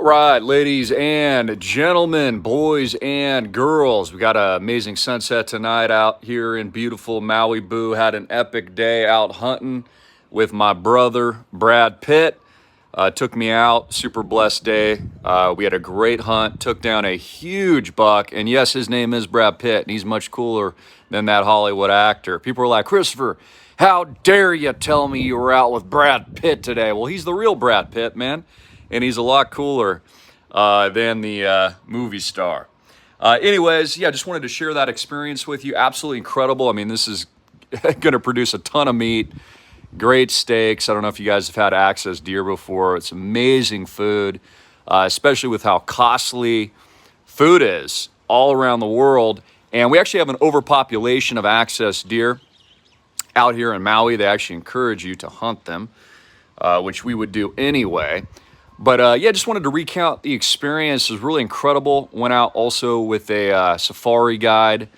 All right, ladies and gentlemen, boys and girls, we got an amazing sunset tonight out here in beautiful Maui. Had an epic day out hunting with my brother, Brad Pitt. Took me out, super blessed day. We had a great hunt, took down a huge buck. And yes, his name is Brad Pitt, and he's much cooler than that Hollywood actor. People are like, Christopher, how dare you tell me you were out with Brad Pitt today? Well, he's the real Brad Pitt, man. And he's a lot cooler than the movie star. Anyways, yeah, just wanted to share that experience with you. Absolutely incredible. I mean, this is going to produce a ton of meat, great steaks. I don't know if you guys have had access deer before. It's amazing food, especially with how costly food is all around the world. And we actually have an overpopulation of access deer out here in Maui. They actually encourage you to hunt them, which we would do anyway. But yeah, just wanted to recount the experience. It was really incredible. Went out also with a safari guide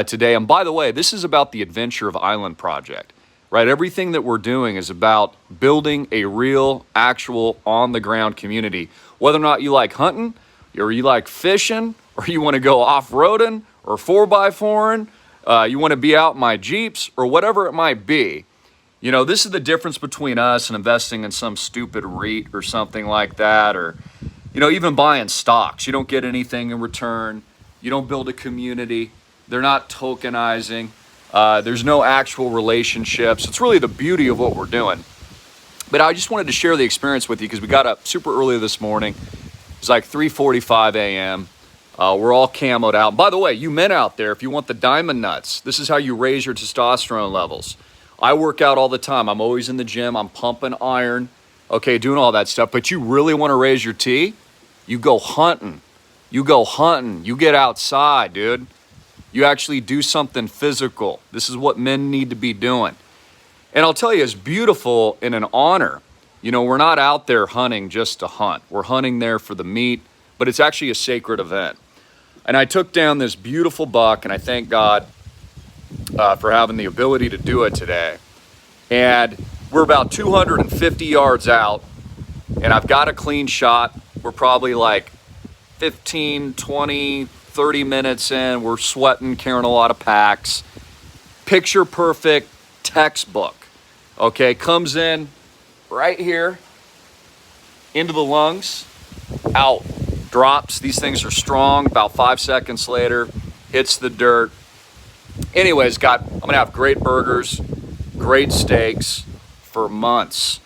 today. And by the way, this is about the Adventure of Island Project, right? Everything that we're doing is about building a real, actual, on-the-ground community. Whether or not you like hunting, or you like fishing, or you want to go off-roading, or 4x4ing, you want to be out in my Jeeps, or whatever it might be. You know, this is the difference between us and investing in some stupid REIT or something like that, or, you know, even buying stocks. You don't get anything in return. You don't build a community. They're not tokenizing. There's no actual relationships. It's really the beauty of what we're doing. But I just wanted to share the experience with you because we got up super early this morning. It's like 3:45 a.m. We're all camoed out. And by the way, you men out there, if you want the diamond nuts, this is how you raise your testosterone levels. I work out all the time. I'm always in the gym. I'm pumping iron, okay, doing all that stuff. But you really want to raise your T? You go hunting. You go hunting. You get outside, dude. You actually do something physical. This is what men need to be doing. And I'll tell you, it's beautiful and an honor. You know, we're not out there hunting just to hunt. We're hunting there for the meat, but it's actually a sacred event. And I took down this beautiful buck, and I thank God for having the ability to do it today. And we're about 250 yards out, and I've got a clean shot. We're probably like 15, 20, 30 minutes in. We're sweating, carrying a lot of packs. Picture perfect textbook. Okay, comes in right here into the lungs, out, drops. These things are strong. About 5 seconds later, hits the dirt. Anyways, I'm gonna have great burgers, great steaks for months.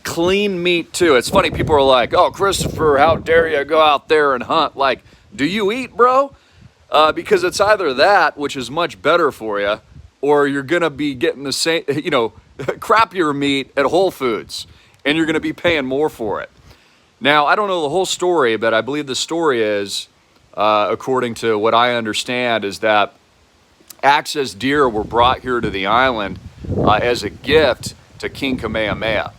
Clean meat too. It's funny, people are like, oh, Christopher, how dare you go out there and hunt? Like, do you eat, bro? Because it's either that, which is much better for you, or you're gonna be getting the same, you know, crappier meat at Whole Foods, and you're gonna be paying more for it. Now, I don't know the whole story, but I believe the story is, according to what I understand, is that access deer were brought here to the island as a gift to King Kamehameha.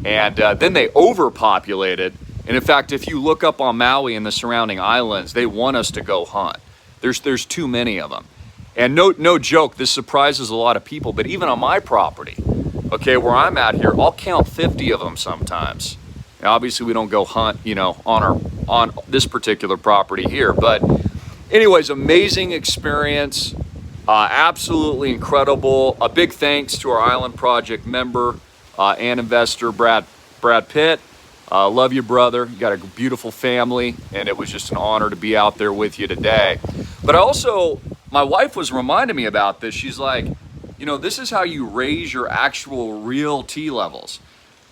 And then they overpopulated. And in fact, if you look up on Maui and the surrounding islands, they want us to go hunt. There's too many of them. And no joke, this surprises a lot of people, but even on my property, okay, where I'm at here, I'll count 50 of them sometimes. Now, obviously, we don't go hunt, you know, on this particular property here. But anyways, amazing experience. Absolutely incredible. A big thanks to our Island Project member and investor, Brad Pitt. Love you, brother. You got a beautiful family, and it was just an honor to be out there with you today. But my wife was reminding me about this. She's like, you know, this is how you raise your actual real T levels.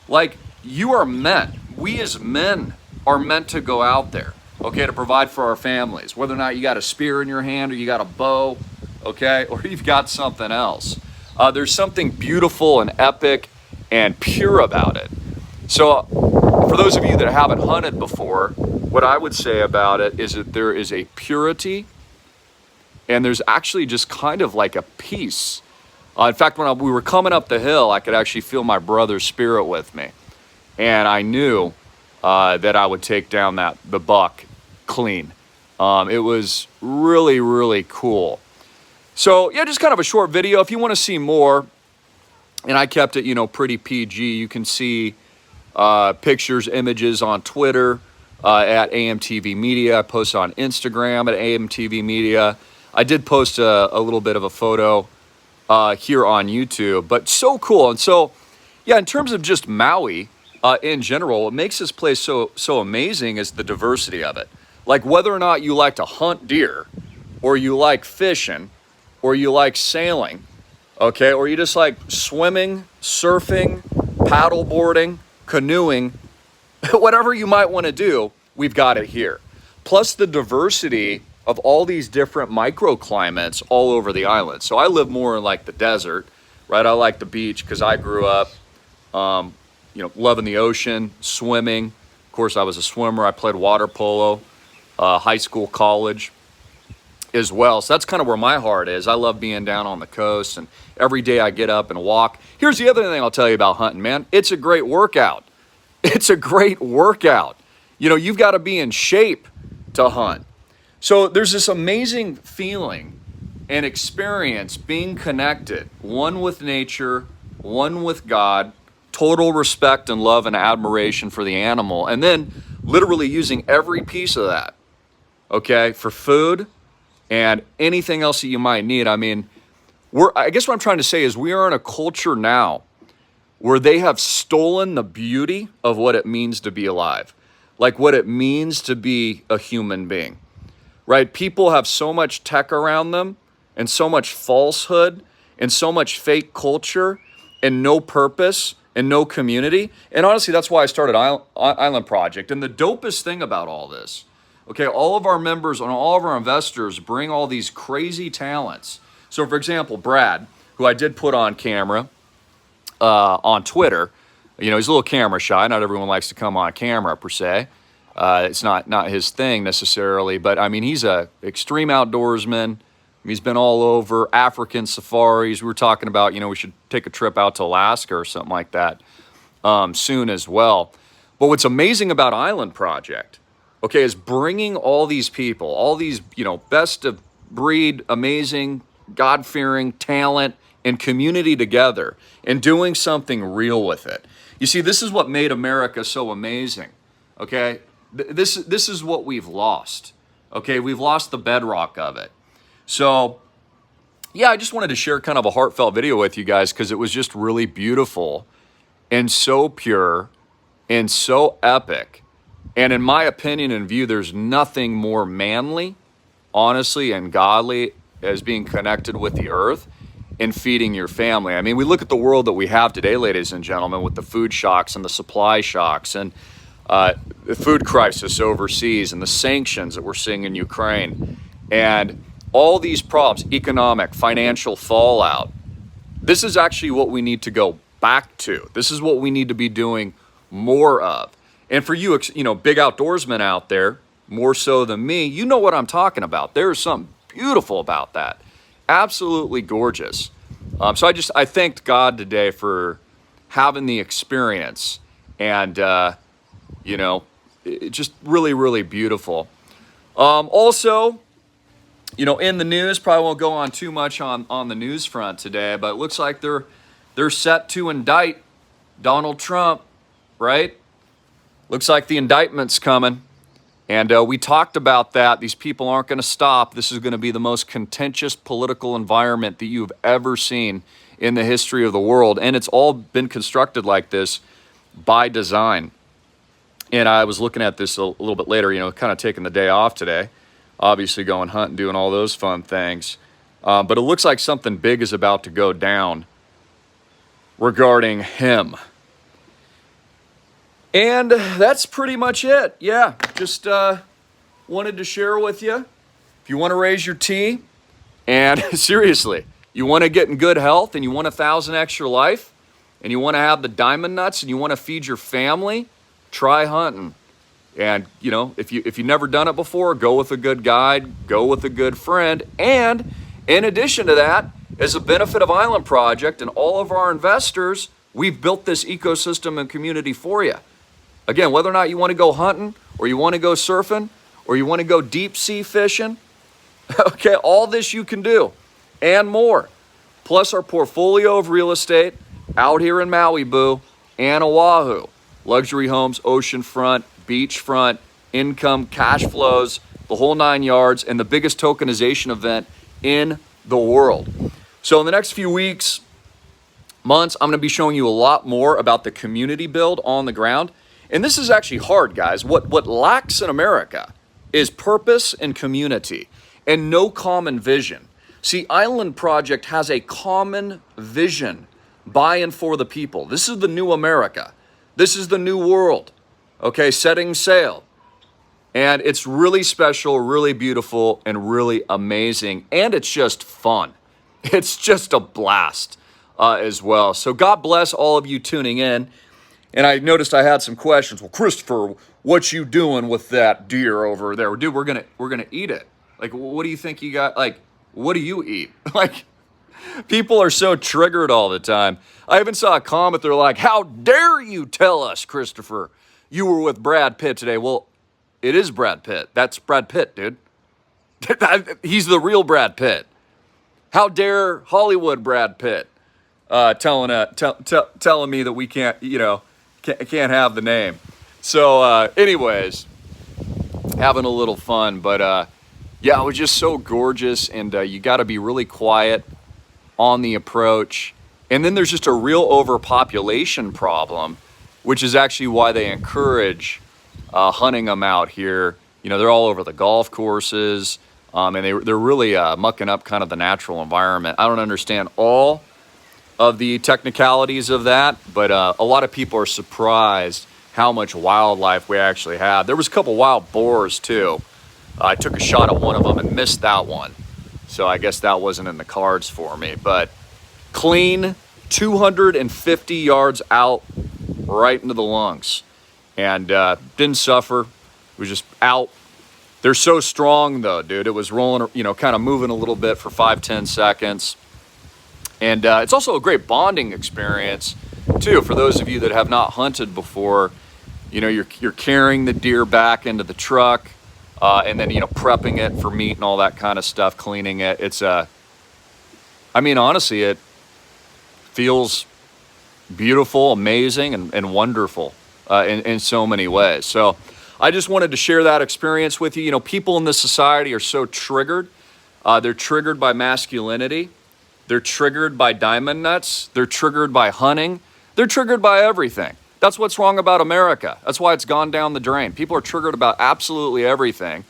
Like, you are meant, we as men are meant to go out there, okay, to provide for our families. Whether or not you got a spear in your hand or you got a bow, okay, or you've got something else. There's something beautiful and epic and pure about it. So for those of you that haven't hunted before, what I would say about it is that there is a purity and there's actually just kind of like a peace. In fact, when we were coming up the hill, I could actually feel my brother's spirit with me. And I knew that I would take down the buck clean. It was really, really cool. So yeah, just kind of a short video. If you want to see more, and I kept it, you know, pretty PG. You can see pictures, images on Twitter. at AMTV Media. I post on Instagram at AMTV Media. I did post a little bit of a photo here on YouTube, but so cool. And so, yeah, in terms of just Maui in general, what makes this place so amazing is the diversity of it. Like whether or not you like to hunt deer, or you like fishing, or you like sailing, okay, or you just like swimming, surfing, paddleboarding, canoeing, whatever you might want to do, we've got it here. Plus the diversity of all these different microclimates all over the island. So I live more in like the desert, right? I like the beach because I grew up, loving the ocean, swimming. Of course, I was a swimmer. I played water polo, high school, college as well. So that's kind of where my heart is. I love being down on the coast, and every day I get up and walk. Here's the other thing I'll tell you about hunting, man. It's a great workout. It's a great workout. You've got to be in shape to hunt. So there's this amazing feeling and experience being connected, one with nature, one with God, total respect and love and admiration for the animal, and then literally using every piece of that, okay, for food and anything else that you might need. I mean, I guess what I'm trying to say is we are in a culture now where they have stolen the beauty of what it means to be alive, like what it means to be a human being, right? People have so much tech around them and so much falsehood and so much fake culture and no purpose and no community. And honestly, that's why I started Island Project. And the dopest thing about all this, okay, all of our members and all of our investors bring all these crazy talents. So for example, Brad, who I did put on camera on Twitter, he's a little camera shy. Not everyone likes to come on camera per se. It's not his thing necessarily, but I mean, he's a extreme outdoorsman. He's been all over African safaris. We were talking about, we should take a trip out to Alaska or something like that soon as well. But what's amazing about Island Project, okay, is bringing all these people, all these, best of breed, amazing, God-fearing talent and community together and doing something real with it. You see, this is what made America so amazing, okay? This is what we've lost, okay? We've lost the bedrock of it. So, yeah, I just wanted to share kind of a heartfelt video with you guys because it was just really beautiful and so pure and so epic. And in my opinion and view, there's nothing more manly, honestly, and godly as being connected with the earth and feeding your family. I mean, we look at the world that we have today, ladies and gentlemen, with the food shocks and the supply shocks and the food crisis overseas and the sanctions that we're seeing in Ukraine and all these problems, economic, financial fallout. This is actually what we need to go back to. This is what we need to be doing more of. And for you, big outdoorsmen out there, more so than me, you know what I'm talking about. There's something beautiful about that. Absolutely gorgeous. So I thanked God today for having the experience and, just really, really beautiful. Also, in the news, probably won't go on too much on the news front today, but it looks like they're set to indict Donald Trump, right? Looks like the indictment's coming. And we talked about that. These people aren't going to stop. This is going to be the most contentious political environment that you've ever seen in the history of the world. And it's all been constructed like this by design. And I was looking at this a little bit later, kind of taking the day off today. Obviously going hunting, doing all those fun things. But it looks like something big is about to go down regarding him. And that's pretty much it. Yeah, just wanted to share with you. If you want to raise your tea, and seriously, you want to get in good health and you want 1,000 extra life, and you want to have the diamond nuts and you want to feed your family, try hunting. And, if you've never done it before, go with a good guide, go with a good friend. And in addition to that, as a benefit of Island Project and all of our investors, we've built this ecosystem and community for you. Again, whether or not you want to go hunting or you want to go surfing or you want to go deep sea fishing, okay, all this you can do and more. Plus our portfolio of real estate out here in Maui, Boo, and Oahu. Luxury homes, oceanfront, beachfront, income, cash flows, the whole 9 yards, and the biggest tokenization event in the world. So in the next few weeks, months, I'm going to be showing you a lot more about the community build on the ground. And this is actually hard, guys. What lacks in America is purpose and community and no common vision. See, Island Project has a common vision by and for the people. This is the new America. This is the new world, okay, setting sail. And it's really special, really beautiful, and really amazing. And it's just fun. It's just a blast as well. So God bless all of you tuning in. And I noticed I had some questions. Well, Christopher, what you doing with that deer over there? Dude, we're gonna eat it. Like, what do you think you got? Like, what do you eat? Like, people are so triggered all the time. I even saw a comment. They're like, how dare you tell us, Christopher, you were with Brad Pitt today? Well, it is Brad Pitt. That's Brad Pitt, dude. He's the real Brad Pitt. How dare Hollywood Brad Pitt telling me that we can't, can't have the name. So anyways, having a little fun. But yeah, it was just so gorgeous. And you got to be really quiet on the approach. And then there's just a real overpopulation problem, which is actually why they encourage hunting them out here. They're all over the golf courses, and they're really mucking up kind of the natural environment. I don't understand all of the technicalities of that, but a lot of people are surprised how much wildlife we actually have. There was a couple wild boars too. I took a shot at one of them and missed that one, so I guess that wasn't in the cards for me. But clean 250 yards out, right into the lungs. And didn't suffer. It was just out. They're so strong, though, dude. It was rolling, kind of moving a little bit for 5-10 seconds. And it's also a great bonding experience, too, for those of you that have not hunted before. You're carrying the deer back into the truck, and then, prepping it for meat and all that kind of stuff, cleaning it. It's, honestly, it feels beautiful, amazing, and wonderful. In so many ways. So I just wanted to share that experience with you. People in this society are so triggered. They're triggered by masculinity. They're triggered by diamond nuts. They're triggered by hunting. They're triggered by everything. That's what's wrong about America. That's why it's gone down the drain. People are triggered about absolutely everything.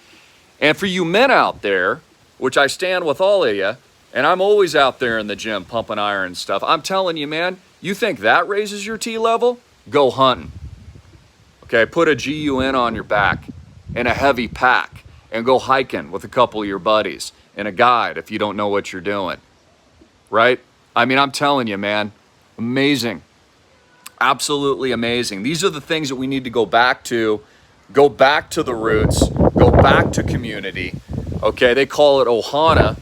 And for you men out there, which I stand with all of you, and I'm always out there in the gym pumping iron and stuff, I'm telling you, man, you think that raises your T level? Go hunting. Okay, put a GUN on your back and a heavy pack and go hiking with a couple of your buddies and a guide if you don't know what you're doing, right? I'm telling you, man, amazing, absolutely amazing. These are the things that we need to go back to the roots, go back to community, okay? They call it Ohana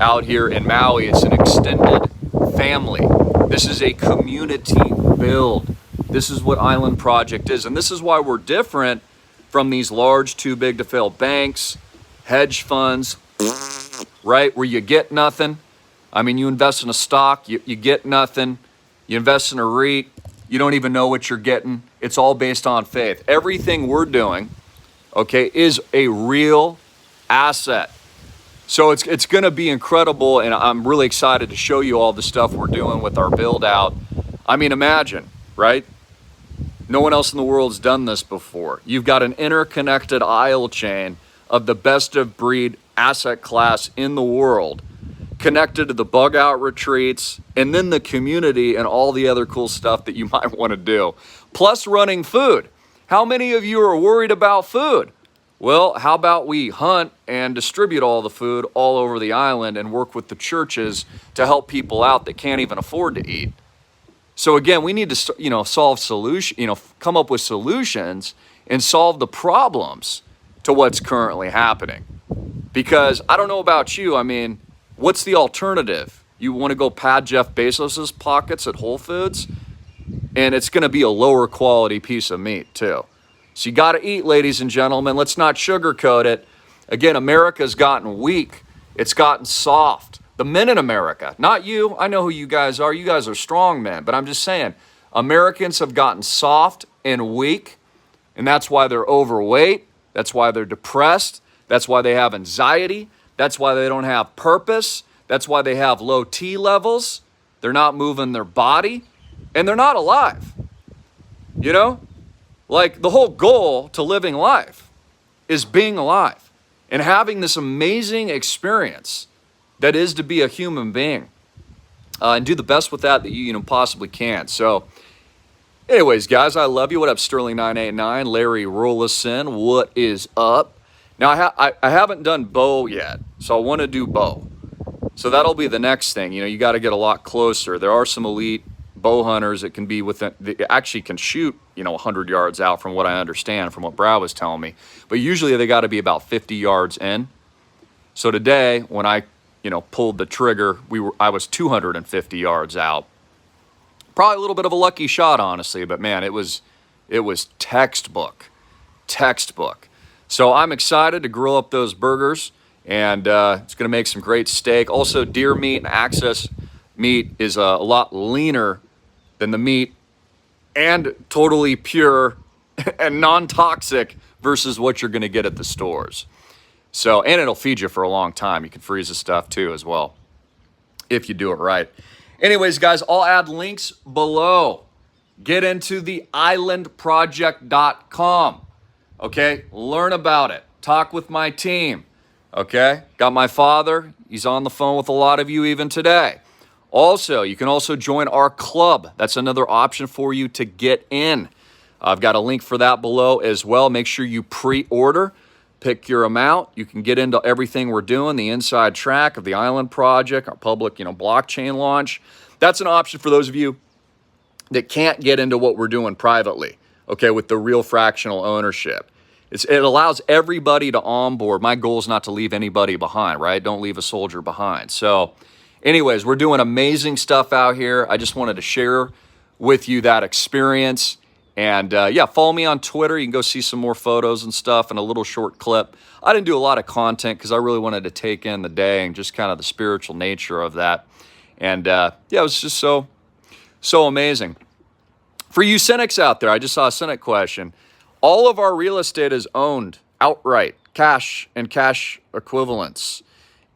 out here in Maui. It's an extended family. This is a community build. This is what Island Project is. And this is why we're different from these large, too big to fail banks, hedge funds, right? Where you get nothing. You invest in a stock, you get nothing. You invest in a REIT, you don't even know what you're getting. It's all based on faith. Everything we're doing, okay, is a real asset. So it's going to be incredible. And I'm really excited to show you all the stuff we're doing with our build out. Imagine, right? No one else in the world's done this before. You've got an interconnected aisle chain of the best of breed asset class in the world, connected to the bug out retreats, and then the community and all the other cool stuff that you might want to do. Plus running food. How many of you are worried about food? Well, how about we hunt and distribute all the food all over the island and work with the churches to help people out that can't even afford to eat? So again, we need to, come up with solutions and solve the problems to what's currently happening. Because I don't know about you, what's the alternative? You want to go pad Jeff Bezos's pockets at Whole Foods, and it's going to be a lower quality piece of meat too. So you got to eat, ladies and gentlemen. Let's not sugarcoat it. Again, America's gotten weak. It's gotten soft. The men in America, not you. I know who you guys are. You guys are strong men. But I'm just saying, Americans have gotten soft and weak, and that's why they're overweight. That's why they're depressed. That's why they have anxiety. That's why they don't have purpose. That's why they have low T levels. They're not moving their body, and they're not alive. You know? Like, the whole goal to living life is being alive and having this amazing experience that is to be a human being, and do the best with that you possibly can. So anyways, guys, I love you. What up, Sterling989? Larry Rollison, what is up? Now, I haven't done bow yet, so I want to do bow. So that'll be the next thing. You got to get a lot closer. There are some elite bow hunters that can be within, they actually can shoot, 100 yards out from what I understand, from what Brad was telling me. But usually they got to be about 50 yards in. So today, when I, pulled the trigger, I was 250 yards out. Probably a little bit of a lucky shot, honestly, but man, it was textbook. So I'm excited to grill up those burgers, and it's going to make some great steak. Also, deer meat and access meat is a lot leaner than the meat, and totally pure and non-toxic versus what you're going to get at the stores. So, and it'll feed you for a long time. You can freeze the stuff too as well, if you do it right. Anyways, guys, I'll add links below. Get into the islandproject.com. Okay, learn about it. Talk with my team. Okay, got my father. He's on the phone with a lot of you even today. Also, you can also join our club. That's another option for you to get in. I've got a link for that below as well. Make sure you pre-order. Pick your amount. You can get into everything we're doing, the inside track of the Island Project, our public, blockchain launch. That's an option for those of you that can't get into what we're doing privately, okay, with the real fractional ownership. It allows everybody to onboard. My goal is not to leave anybody behind, right? Don't leave a soldier behind. So anyways, we're doing amazing stuff out here. I just wanted to share with you that experience. And yeah, follow me on Twitter. You can go see some more photos and stuff and a little short clip. I didn't do a lot of content because I really wanted to take in the day and just kind of the spiritual nature of that. And yeah, it was just so amazing. For you cynics out there, I just saw a cynic question. All of our real estate is owned outright, cash and cash equivalents.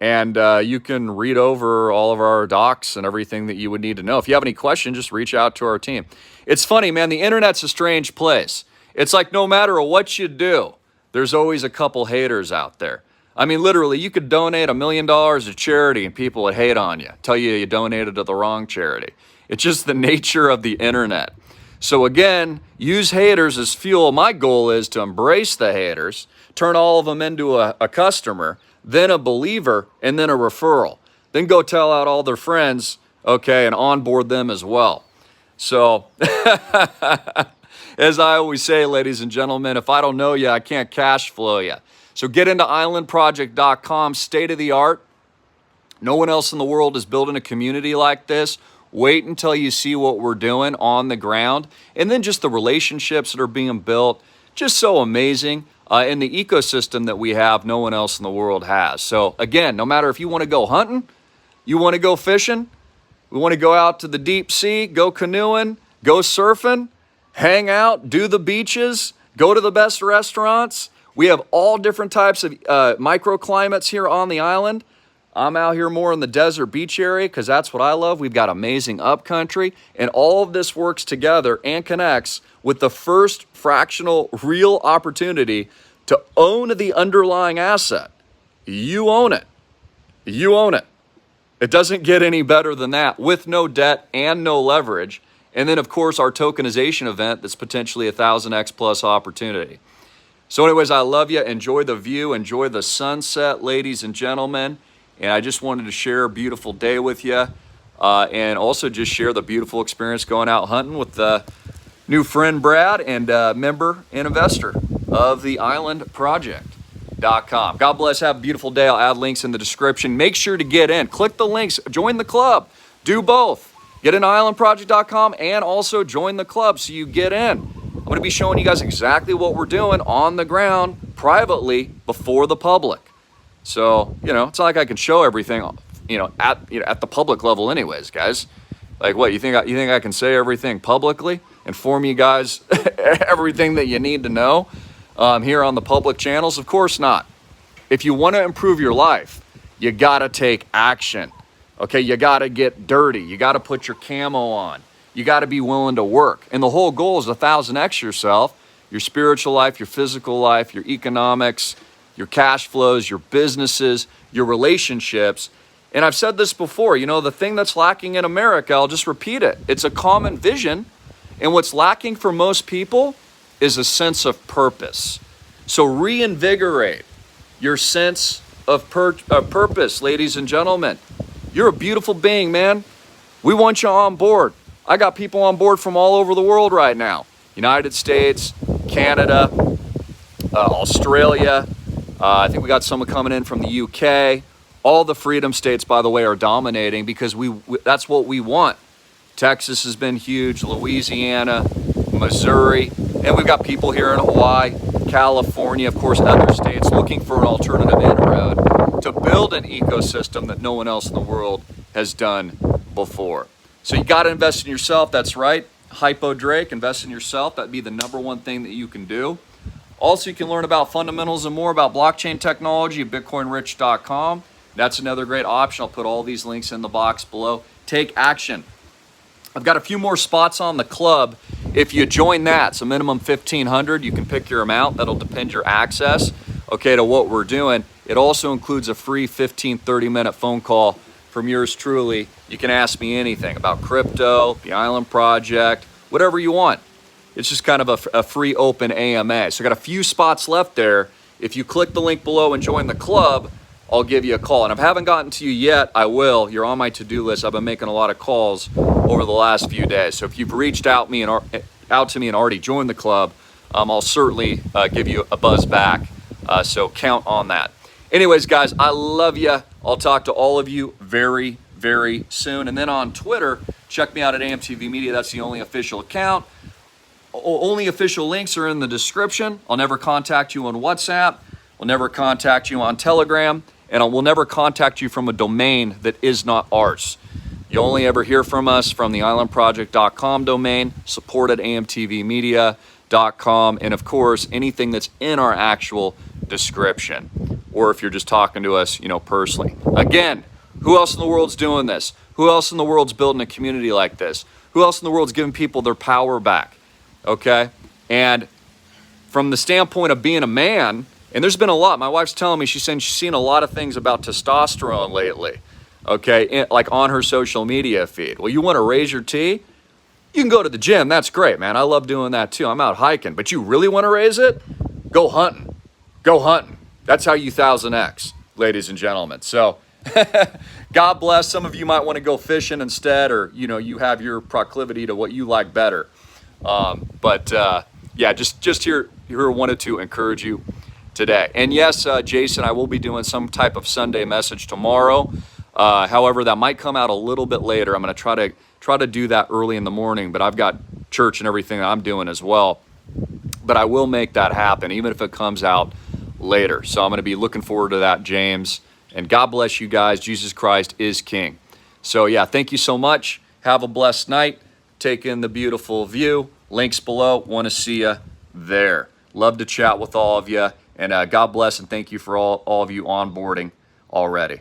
And you can read over all of our docs and everything that you would need to know. If you have any questions, just reach out to our team. It's funny, man, the internet's a strange place. It's like no matter what you do, there's always a couple haters out there. I mean, literally, you could donate $1 million to charity and people would hate on you, tell you donated to the wrong charity. It's just the nature of the internet. So again, use haters as fuel. My goal is to embrace the haters, turn all of them into a customer, then a believer, and then a referral. Then go tell out all their friends, okay, and onboard them as well. So, as I always say, ladies and gentlemen, if I don't know you, I can't cash flow you. So get into islandproject.com, state of the art. No one else in the world is building a community like this. Wait until you see what we're doing on the ground. And then just the relationships that are being built, just so amazing. And the ecosystem that we have, no one else in the world has. So again, no matter if you want to go hunting, you want to go fishing, we want to go out to the deep sea, go canoeing, go surfing, hang out, do the beaches, go to the best restaurants. We have all different types of microclimates here on the island. I'm out here more in the desert beach area because that's what I love. We've got amazing upcountry, and all of this works together and connects with the first fractional real opportunity to own the underlying asset. You own it. You own it. It doesn't get any better than that with no debt and no leverage. And then, of course, our tokenization event that's potentially 1,000x plus opportunity. So anyways, I love you. Enjoy the view. Enjoy the sunset, ladies and gentlemen. And I just wanted to share a beautiful day with you, and also just share the beautiful experience going out hunting with the new friend Brad and member and investor of the Island Project.com. God bless. Have a beautiful day. I'll add links in the description. Make sure to get in. Click the links. Join the club. Do both. Get in islandproject.com and also join the club so you get in. I'm going to be showing you guys exactly what we're doing on the ground privately before the public. So, it's not like I can show everything, at the public level anyways, guys. Like what, you think I can say everything publicly, inform you guys everything that you need to know? here on the public channels? Of course not. If you want to improve your life, you got to take action. Okay, you got to get dirty. You got to put your camo on. You got to be willing to work. And the whole goal is 1000x yourself, your spiritual life, your physical life, your economics, your cash flows, your businesses, your relationships. And I've said this before, you know, the thing that's lacking in America, I'll just repeat it. It's a common vision. And what's lacking for most people is a sense of purpose. So reinvigorate your sense of purpose, ladies and gentlemen. You're a beautiful being, man. We want you on board. I got people on board from all over the world right now. United States, Canada, Australia. I think we got someone coming in from the UK. All the freedom states, by the way, are dominating because that's what we want. Texas has been huge, Louisiana, Missouri, and we've got people here in Hawaii, California, of course, other states looking for an alternative inroad to build an ecosystem that no one else in the world has done before. So you got to invest in yourself. That's right. Hypo Drake, invest in yourself. That'd be the #1 thing that you can do. Also, you can learn about fundamentals and more about blockchain technology at bitcoinrich.com. That's another great option. I'll put all these links in the box below. Take action. I've got a few more spots on the club. If you join that, it's a minimum 1,500. You can pick your amount. That'll depend your access, okay, to what we're doing. It also includes a free 15, 30-minute phone call from yours truly. You can ask me anything about crypto, the Island Project, whatever you want. It's just kind of a free open AMA. So I got a few spots left there. If you click the link below and join the club, I'll give you a call. And if I haven't gotten to you yet, I will. You're on my to-do list. I've been making a lot of calls over the last few days. So if you've reached out to me and already joined the club, I'll certainly give you a buzz back. So count on that. Anyways, guys, I love you. I'll talk to all of you very, very soon. And then on Twitter, check me out at AMTV Media. That's the only official account. Only official links are in the description. I'll never contact you on WhatsApp. We'll never contact you on Telegram. And we'll never contact you from a domain that is not ours. You only ever hear from us from the islandproject.com domain, support at amtvmedia.com, and of course, anything that's in our actual description, or if you're just talking to us, you know, personally. Again, who else in the world's doing this? Who else in the world's building a community like this? Who else in the world's giving people their power back? Okay? And from the standpoint of being a man, and there's been a lot. My wife's telling me, she's saying she's seen a lot of things about testosterone lately, okay, like on her social media feed. Well, you want to raise your T? You can go to the gym. That's great, man. I love doing that too. I'm out hiking. But you really want to raise it? Go hunting. Go hunting. That's how you 1000x, ladies and gentlemen. So God bless. Some of you might want to go fishing instead, or, you know, you have your proclivity to what you like better. Yeah, just here wanted to encourage you today. And yes, Jason, I will be doing some type of Sunday message tomorrow. However, that might come out a little bit later. I'm going to try to do that early in the morning, but I've got church and everything that I'm doing as well. But I will make that happen, even if it comes out later. So I'm going to be looking forward to that, James. And God bless you guys. Jesus Christ is King. So yeah, thank you so much. Have a blessed night. Take in the beautiful view. Links below. Want to see you there. Love to chat with all of you. And God bless and thank you for all of you onboarding already.